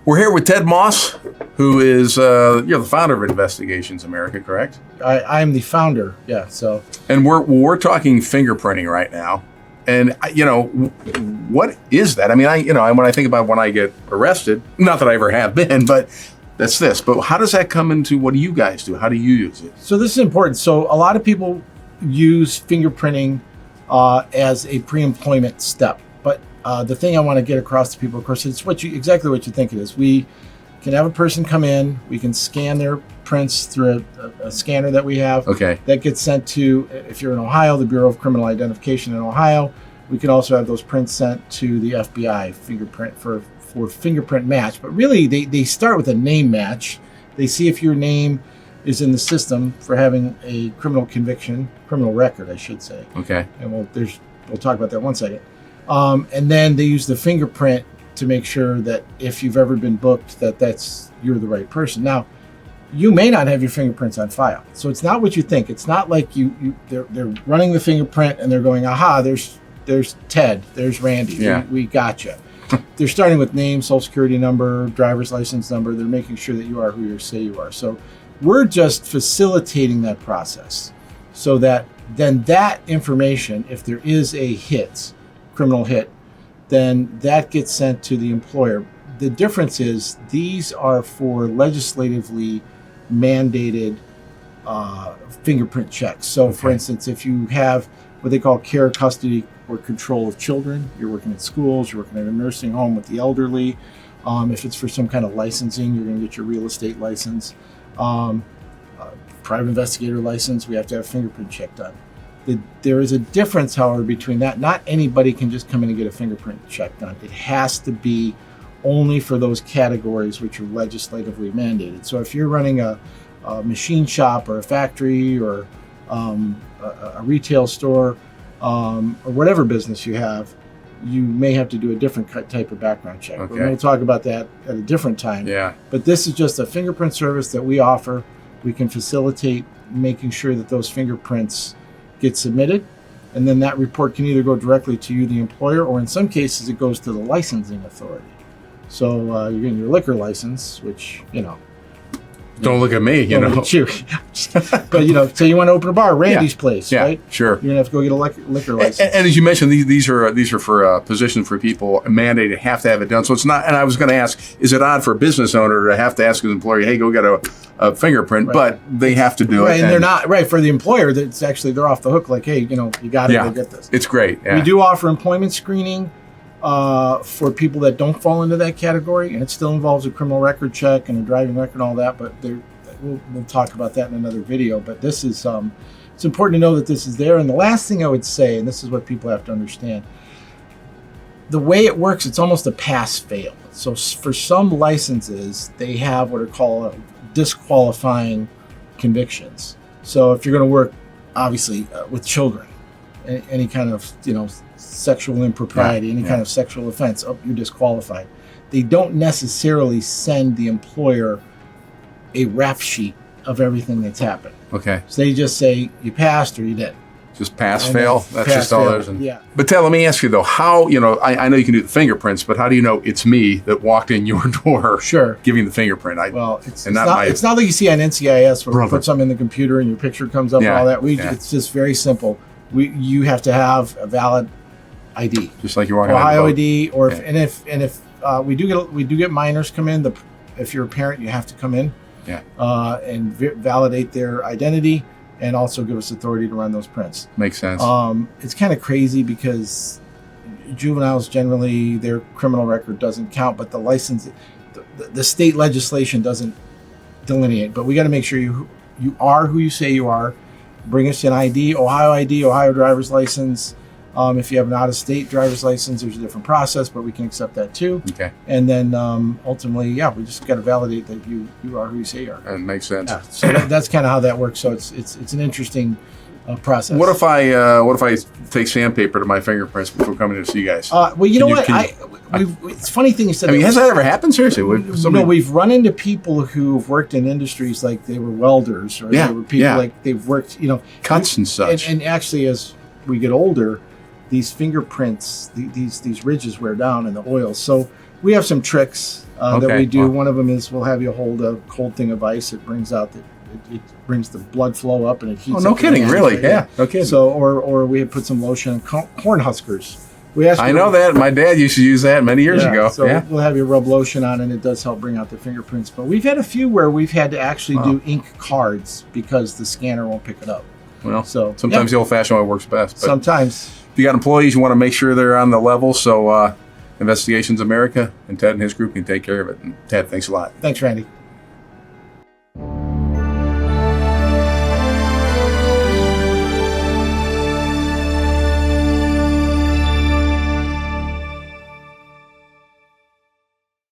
We're here with Ted Moss, who is you're the founder of Investigations America, correct? I'm the founder, yeah. So, and we're talking fingerprinting right now, and what is that? I mean, when I think about when I get arrested, not that I ever have been, but that's this. But how does that come into what do you guys do? How do you use it? So this is important. So a lot of people use fingerprinting as a pre-employment step, but the thing I want to get across to people, of course, it's exactly what you think it is. We can have a person come in, we can scan their prints through a scanner that we have. Okay. That gets sent to, if you're in Ohio, the Bureau of Criminal Identification in Ohio. We can also have those prints sent to the FBI fingerprint for fingerprint match. But really, they start with a name match. They see if your name is in the system for having a criminal conviction, criminal record, I should say. Okay. And we'll talk about that in 1 second. And then they use the fingerprint to make sure that if you've ever been booked, you're the right person. Now, you may not have your fingerprints on file, so it's not what you think. It's not like they're running the fingerprint and they're going, aha, there's Ted, there's Randy, yeah. we got you. They're starting with name, social security number, driver's license number. They're making sure that you are who you say you are. So we're just facilitating that process so that then that information, if there is a criminal hit, then that gets sent to the employer. The difference is these are for legislatively mandated fingerprint checks. So for instance, if you have what they call care, custody, or control of children, you're working at schools, you're working at a nursing home with the elderly. If it's for some kind of licensing, you're going to get your real estate license. Private investigator license, we have to have a fingerprint check done. There is a difference, however, between that. Not anybody can just come in and get a fingerprint check done. It has to be only for those categories which are legislatively mandated. So if you're running a machine shop or a factory or a retail store or whatever business you have, you may have to do a different type of background check. Okay. We'll talk about that at a different time. Yeah. But this is just a fingerprint service that we offer. We can facilitate making sure that those fingerprints get submitted, and then that report can either go directly to you, the employer, or in some cases it goes to the licensing authority. So you're getting your liquor license, which, Don't look at me, don't look at you. But, say you want to open a bar, Randy's Place, yeah, right? Sure. You're going to have to go get a liquor license. And as you mentioned, these are for positions for people mandated, have to have it done. So it's not, and I was going to ask, is it odd for a business owner to have to ask his employer, hey, go get a fingerprint, right. But they have to do right, it. And they're not, right, for the employer, that's actually, they're off the hook, like, hey, you got to go get this. It's great. Yeah. We do offer employment screening for people that don't fall into that category, and it still involves a criminal record check and a driving record and all that, but we'll talk about that in another video. But this is it's important to know that this is there. And the last thing I would say, and this is what people have to understand, the way it works, it's almost a pass-fail. So for some licenses, they have what are called disqualifying convictions. So if you're going to work, obviously, with children, any kind of sexual impropriety, any kind of sexual offense, you're disqualified. They don't necessarily send the employer a rap sheet of everything that's happened. Okay. So they just say you passed or you didn't. Just pass, fail. That's pass, just all fail. there's. Yeah. But Ted, let me ask you though, how I know you can do the fingerprints, but how do you know it's me that walked in your door? Sure. Giving the fingerprint. It's not like you see on NCIS where we put something in the computer and your picture comes up and all that. It's just very simple. You have to have a valid ID, just like you're walking Ohio ID, or if we do get minors come in. If you're a parent, you have to come in, and validate their identity, and also give us authority to run those prints. Makes sense. It's kind of crazy because juveniles generally their criminal record doesn't count, but the license, the state legislation doesn't delineate. But we got to make sure you are who you say you are. Bring us an ID, Ohio driver's license. If you have an out-of-state driver's license, there's a different process, but we can accept that too. Okay. And then ultimately, we just got to validate that you are who you say you are. That makes sense. Yeah. So that's kind of how that works. So it's an interesting process. What if I take sandpaper to my fingerprints before coming to see you guys? Well, you know what? It's a funny thing you said. I mean, has that ever happened? Seriously? We've run into people who've worked in industries like they were welders, or they were people like they've worked, cuts and such. And actually, as we get older, these fingerprints, these ridges wear down in the oil. So We have some tricks that Okay, we do. well. One of them is we'll have you hold a cold thing of ice. It brings out it brings the blood flow up and it heats. Oh, no up the kidding, hands, really? right? Yeah, no kidding. So or we had put some lotion on corn huskers. We ask I you- know that. My dad used to use that many years Yeah, ago. So Yeah. we'll have you rub lotion on, and it does help bring out the fingerprints. But we've had a few where we've had to actually do ink cards because the scanner won't pick it up. Well, So sometimes the old-fashioned way works best. But sometimes. if you got employees, you want to make sure they're on the level. So Investigations America and Ted and his group can take care of it. And Ted, thanks a lot. Thanks, Randy.